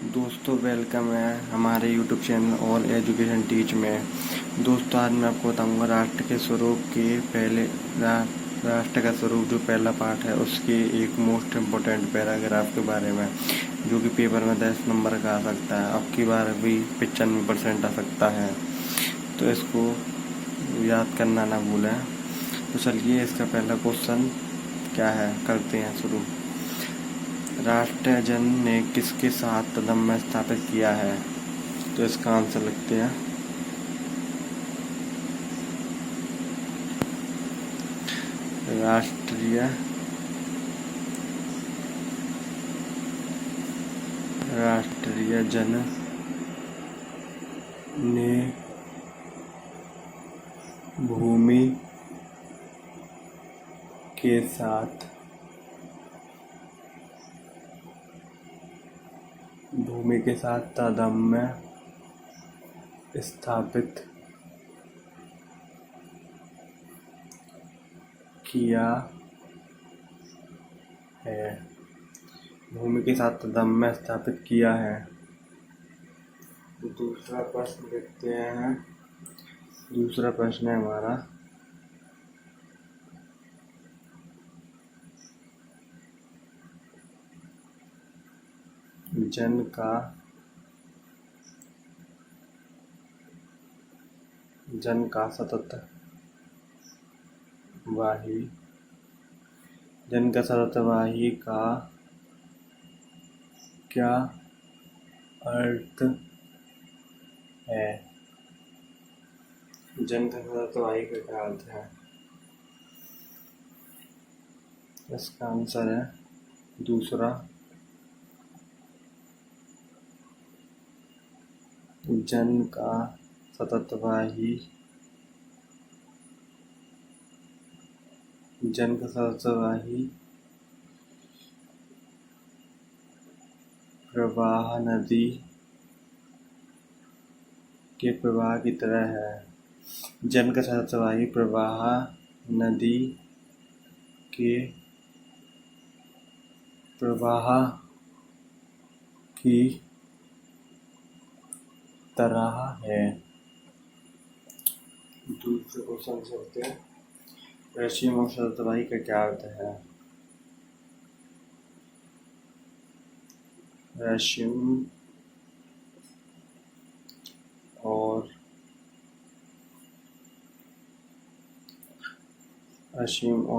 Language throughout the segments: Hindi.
दोस्तों वेलकम है हमारे YouTube channel all education teach में। दोस्तों आज मैं आपको बताऊंगा राष्ट्र के स्वरूप के पहले राष्ट्र का स्वरूप जो पहला पार्ट है उसके एक मोस्ट इम्पोर्टेंट पैराग्राफ के बारे में, जो कि पेपर में 10 नंबर का आ सकता है। अब की बार भी 95% आ सकता है, तो इसको याद करना ना भूलें। तो चलिए इसका पहला क्वेश्चन क्या है करते हैं शुरू। राष्ट्रजन ने किसके साथ तदम्य स्थापित किया है? तो इसका आंसर लिखते हैं राष्ट्रीय जन ने भूमि के साथ तदम्य स्थापित किया है। भूमि के साथ तदम्य स्थापित किया है। दूसरा प्रश्न देखते हैं। दूसरा प्रश्न है हमारा, जन का सततवाही का क्या अर्थ है? जन का सततवाही का क्या अर्थ है? इसका आंसर है दूसरा, जन का सततवाही प्रवाह नदी के प्रवाह की तरह है। जन का सततवाही प्रवाह नदी के प्रवाह की तरह है। दूसरे क्वेश्चन चलते हैं। रश्मि और सततवाही का क्या अर्थ है? रश्मि और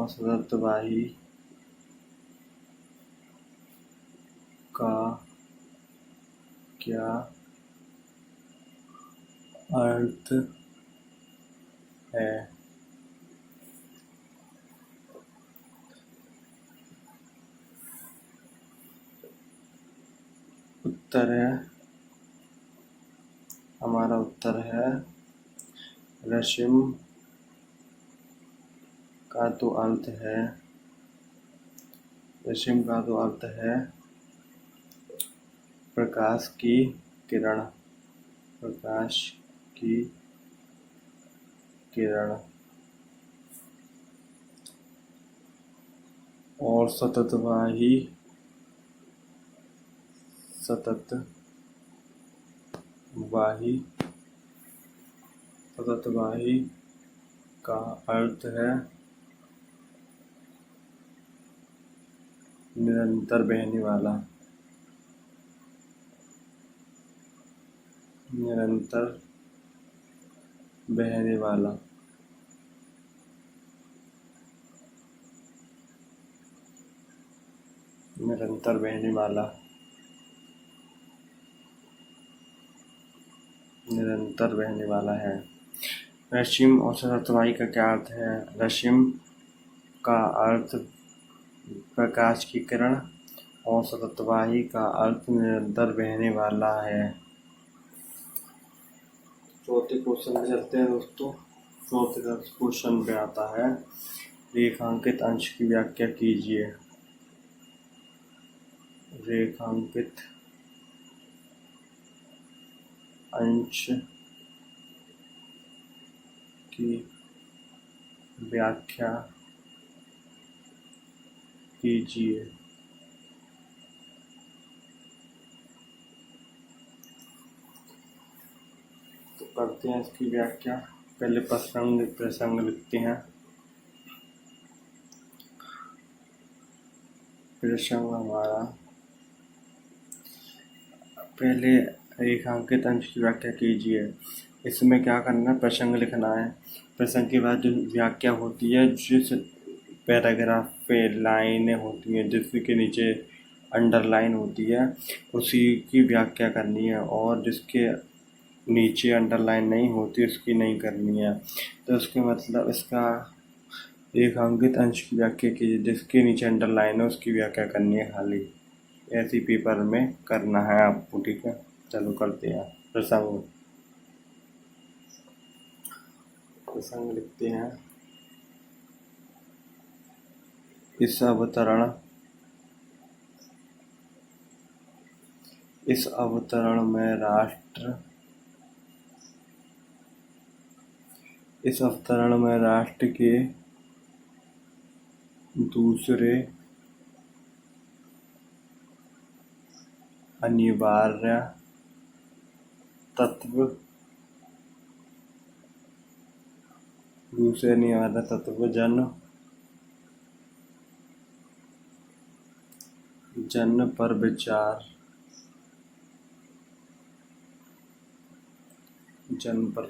सततवाही का क्या अर्थ है? हमारा उत्तर है रश्मि का तो अर्थ है प्रकाश की किरण। और सततवाही का अर्थ है निरंतर बहने वाला। है। रश्मि और सततवाही का क्या अर्थ है? रश्मि का अर्थ प्रकाश की किरण और सततवाही का अर्थ निरंतर बहने वाला है। चौथे क्वेश्चन में चलते हैं दोस्तों। चौथे क्वेश्चन पे आता है, रेखांकित अंश की व्याख्या कीजिए। रेखांकित अंश की व्याख्या कीजिए। करते हैं इसकी व्याख्या। पहले प्रसंग लिखते हैं। प्रसंग हमारा, पहले रेखांकित अंश की व्याख्या कीजिए। इसमें क्या करना है, प्रसंग लिखना है। प्रसंग के बाद जो व्याख्या होती है, जिस पैराग्राफ पे लाइनें होती हैं जिसके नीचे अंडरलाइन होती है, उसी की व्याख्या करनी है, और जिसके नीचे अंडरलाइन नहीं होती उसकी नहीं करनी है। तो उसके मतलब इसका रेखांकित अंश की व्याख्या कीजिए, जिसके नीचे अंडरलाइन है उसकी व्याख्या करनी है खाली। ऐसी पेपर में करना है आपको, ठीक है। चलो करते हैं प्रसंग। प्रसंग लिखते हैं। इस अवतरण में राष्ट्र के दूसरे अनिवार्य तत्व जन पर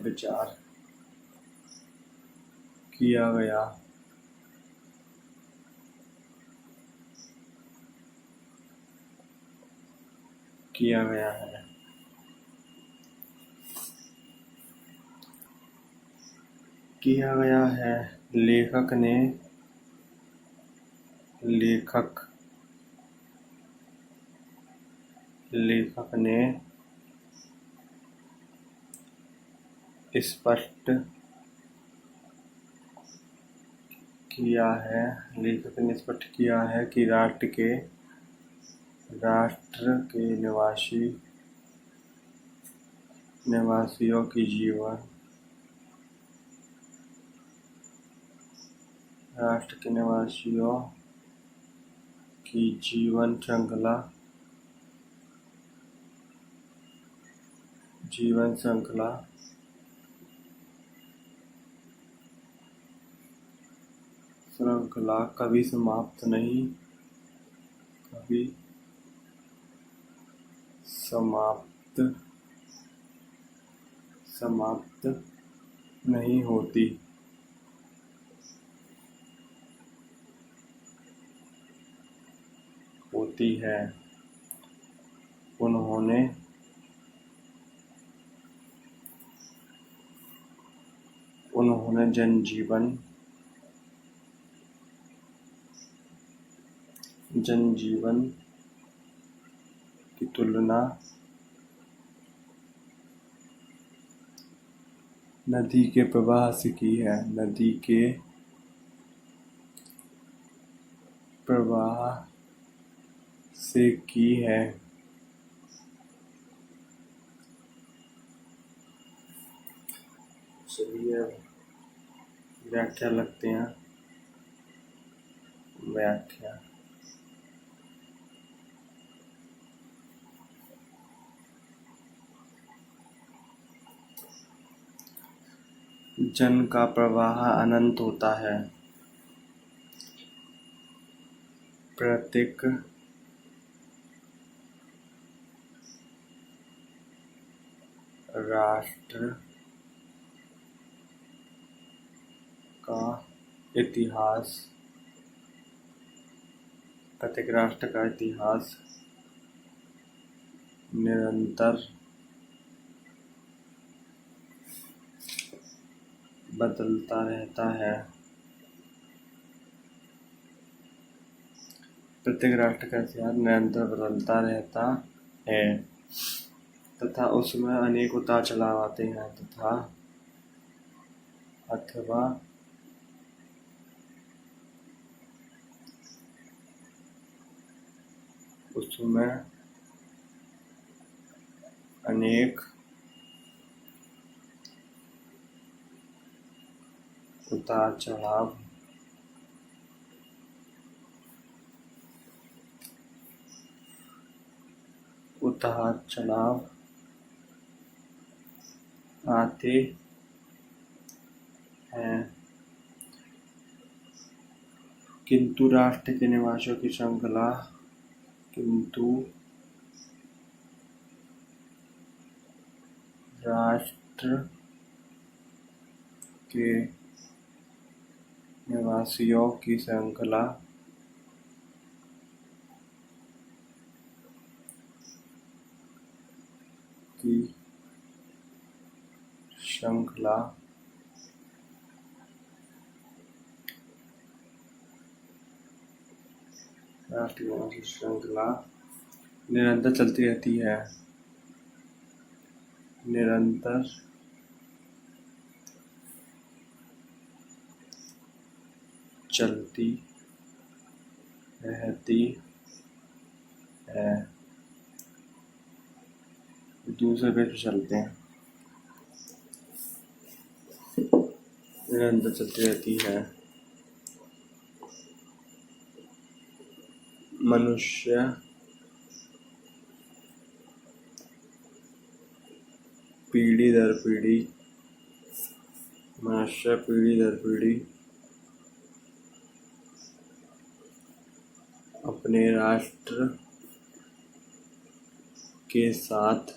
विचार किया गया है। लेखक ने स्पष्ट किया है कि राष्ट्र के निवासियों की जीवन श्रृंखला कभी समाप्त नहीं होती है। उन्होंने जनजीवन की तुलना नदी के प्रवाह से की है। चलिए व्याख्या लगते हैं। जन का प्रवाह अनंत होता है। प्रत्येक राष्ट्र का इतिहास निरंतर बदलता रहता है। प्रत्येक राष्ट्र का इतिहास निरंतर बदलता रहता है तथा उसमें अनेक उतार चढ़ाव आते हैं अथवा उसमें अनेक उतार चढ़ाव आते हैं, किंतु राष्ट्र के निवासियों की श्रृंखला किंतु राष्ट्र के निवासियों की श्रृंखला की श्रृंखला राष्ट्र के निवासियों की श्रृंखला निरंतर चलती रहती है, निरंतर चलती रहती है। दूसरे पेज पे चलते हैं। निरंतर चलती रहती है, मनुष्य पीढ़ी दर पीढ़ी अपने राष्ट्र के साथ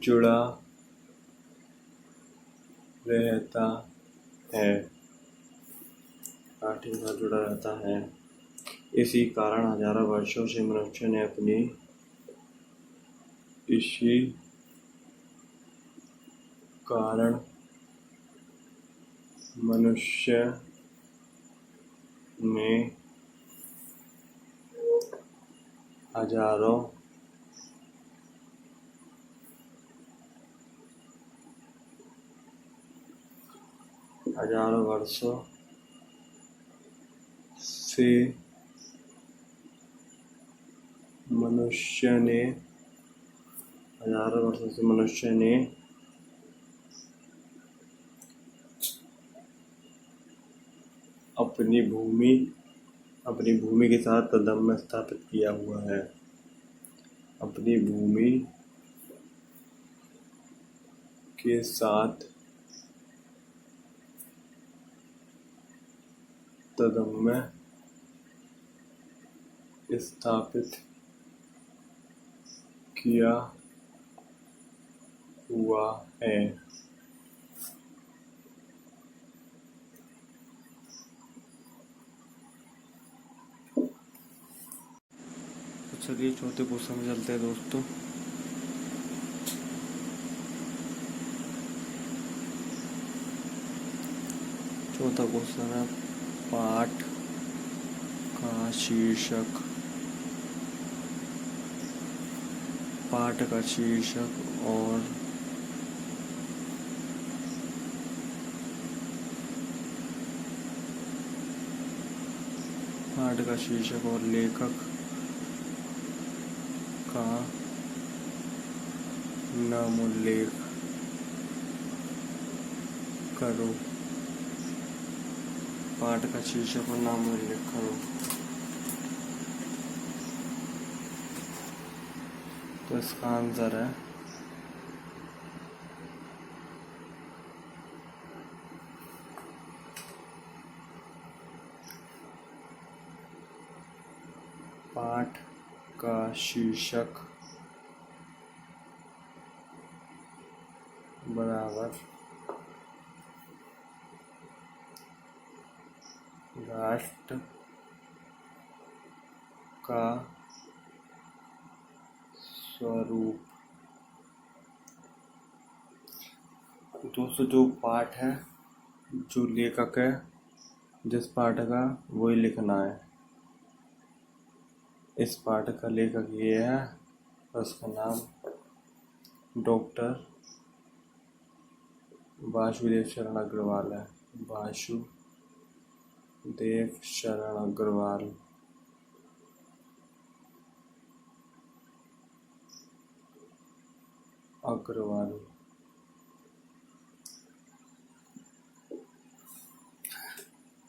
जुड़ा रहता है, राष्ट्र के साथ जुड़ा रहता है। इसी कारण हजारों वर्षों से मनुष्य ने इसी कारण मनुष्य ने हजारों वर्षों से मनुष्य ने अपनी भूमि के साथ तादात्म्य स्थापित किया हुआ है। अपनी भूमि के साथ तादात्म्य स्थापित किया हुआ है। तो चलिए चौथे क्वेश्चन में चलते हैं दोस्तों। चौथा क्वेश्चन है पाठ का शीर्षक और लेखक का नामोल्लेख करो। पाठ का शीर्षक और नामोल्लेख करो। तो इसका आंसर है पाठ का शीर्षक बराबर राष्ट्र का स्वरूप। दोस्तों जो पाठ है, जो लेखक है, जिस पाठ का वही लिखना है। इस पाठ का लेखक ये है, उसका नाम डॉक्टर वासुदेव शरण अग्रवाल है। वासुदेव शरण अग्रवाल।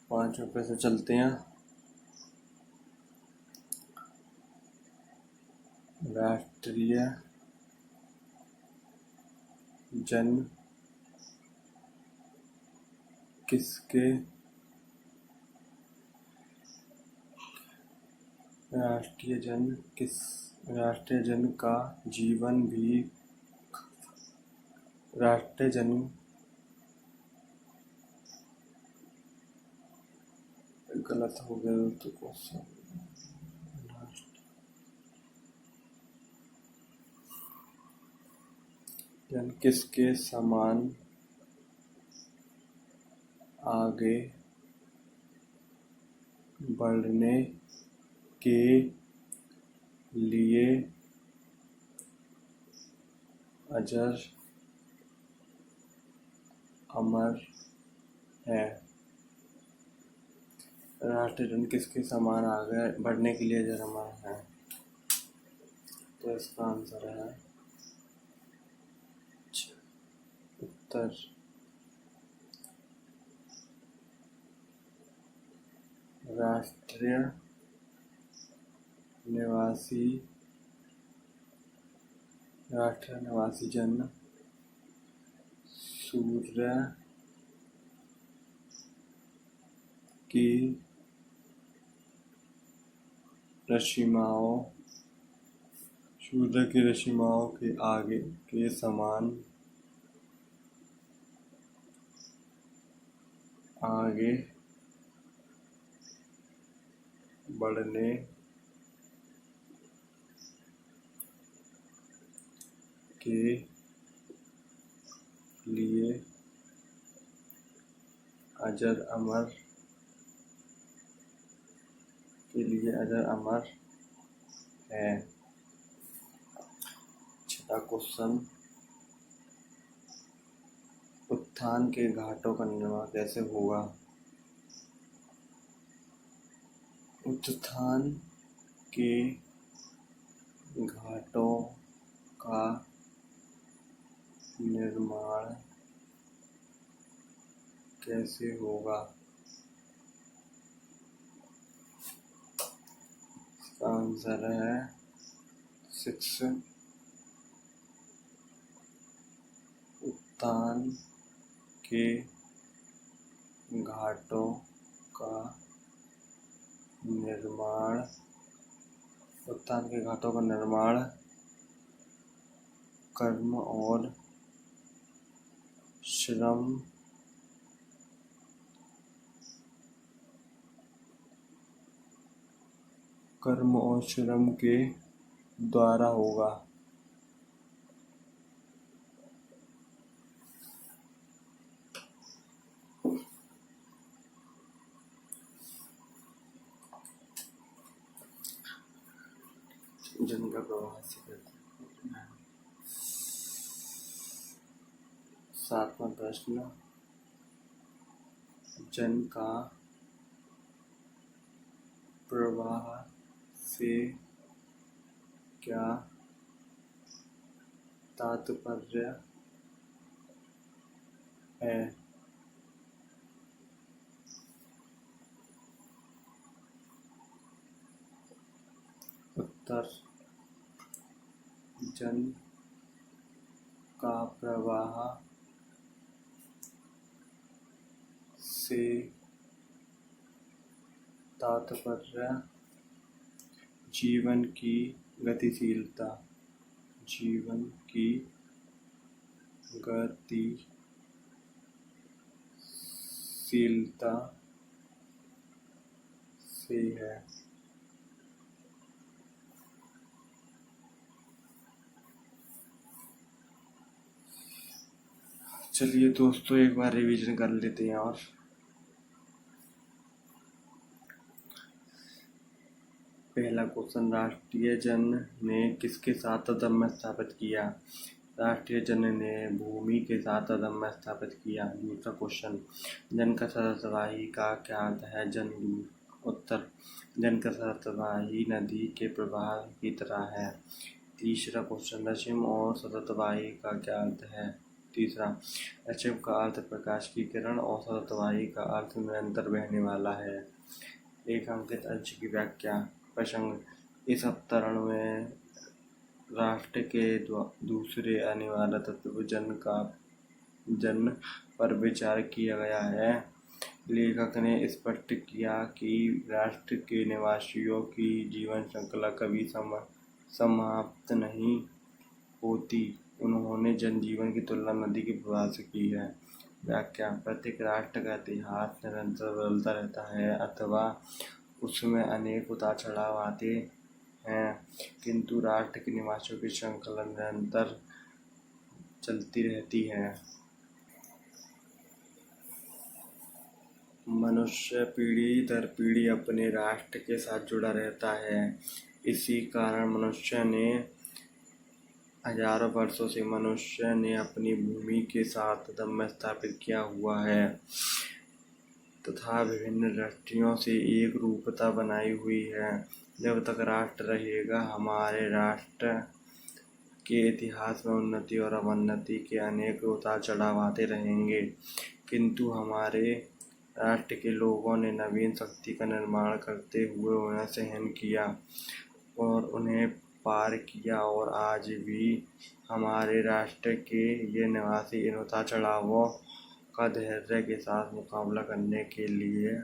पांच रुपए से चलते हैं। राष्ट्रीय जन किसके राष्ट्रीय जन का जीवन भी राष्ट्रीय जन गलत हो गया तो क्वेश्चन जन किसके समान आगे बढ़ने के लिए अजर अमर है। राष्ट्रीय जन किसके समान आगे बढ़ने के लिए अजर अमर है, तो इसका आंसर है उत्तर राष्ट्रीय निवासी जन सूर्य की रश्मियों के आगे के समान आगे बढ़ने के लिए अजर अमर है। छठा क्वेश्चन, उत्थान के घाटों का निर्माण कैसे होगा? उत्थान के घाटों का निर्माण कैसे होगा? इसका आंसर है 6 उत्थान के घाटों का निर्माण कर्म और श्रम के द्वारा होगा। जन का प्रवाह से करते हैं। 7वां प्रश्न, जन का प्रवाह से क्या तात्पर्य है? उत्तर जन का प्रवाह से तात्पर्य जीवन की गतिशीलता से है। चलिए दोस्तों, एक बार रिवीजन कर लेते हैं। और पहला क्वेश्चन, राष्ट्रीय जन ने किसके साथ तदम्य स्थापित किया? राष्ट्रीय जन ने भूमि के साथ तदम्य स्थापित किया। दूसरा क्वेश्चन, जन का सततवाही का क्या अर्थ है? जन उत्तर, जन का सततवाही नदी के प्रवाह की तरह है। तीसरा क्वेश्चन, रश्मि और सततवाही का क्या अर्थ है? तीसरा, रश्मि का अर्थ प्रकाश की किरण और सततवाही का अर्थ निरंतर बहने वाला है। एक अंकित अंश की व्याख्या। प्रसंग, इस अवतरण में राष्ट्र के दूसरे अनिवार्य तत्व जन पर विचार किया गया है। लेखक ने स्पष्ट किया कि राष्ट्र के निवासियों की जीवन श्रृंखला कभी समाप्त नहीं होती। उन्होंने जनजीवन की तुलना नदी के प्रवाह से की है। व्याख्या: प्रत्येक राष्ट्र का इतिहास निरंतर बदलता रहता है अथवा उसमें अनेक उतार चढ़ाव आते हैं, किंतु राष्ट्र के निवासियों की श्रृंखला निरंतर चलती रहती है। मनुष्य पीढ़ी दर पीढ़ी अपने राष्ट्र के साथ जुड़ा रहता है। इसी कारण हजारों वर्षों से मनुष्य ने अपनी भूमि के साथ दम्भ स्थापित किया हुआ है तथा विभिन्न दृष्टियों से एक रूपता बनाई हुई है। जब तक राष्ट्र रहेगा, हमारे राष्ट्र के इतिहास में उन्नति और अवनति के अनेक उतार चढ़ाव आते रहेंगे, किंतु हमारे राष्ट्र के लोगों ने नवीन शक्ति का निर्माण करते हुए उन्हें सहन किया और उन्हें पार किया, और आज भी हमारे राष्ट्र के ये निवासी इन उतार चढ़ावों का धैर्य के साथ मुकाबला करने के लिए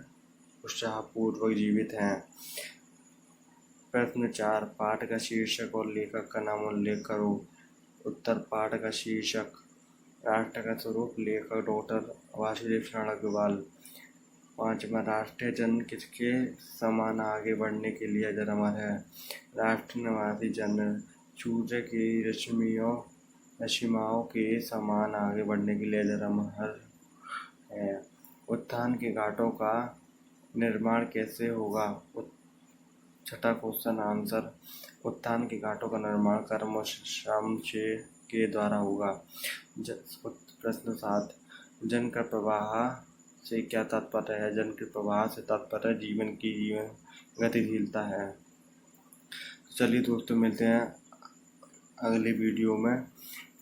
उत्साहपूर्वक जीवित हैं। प्रश्न 4, पाठ का शीर्षक और लेखक का नाम उल्लेख करो। उत्तर: पाठ का शीर्षक राष्ट्र का स्वरूप, लेखक डॉक्टर वासुदेव शरण अग्रवाल। 5वां, राष्ट्रीय जन किसके समान आगे बढ़ने के लिए अजर-अमर है। राष्ट्र निवासी जन सूर्य की रश्मियों के समान आगे बढ़ने के लिए अजर-अमर है। उत्थान के घाटों का निर्माण कैसे होगा। 6वां क्वेश्चन आंसर: उत्थान के घाटों का निर्माण कर्म और श्रम के द्वारा होगा। प्रश्न 7, जन का प्रवाह से क्या तात्पर्य है। जन के प्रवाह से तात्पर्य जीवन की गतिशीलता है। चलिए दोस्तों, मिलते हैं अगले वीडियो में।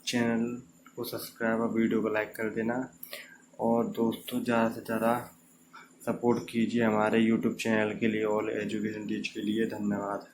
चैनल को सब्सक्राइब और वीडियो को लाइक कर देना, और दोस्तों ज़्यादा से ज़्यादा सपोर्ट कीजिए हमारे YouTube चैनल के लिए, ऑल एजुकेशन टीच के लिए। धन्यवाद।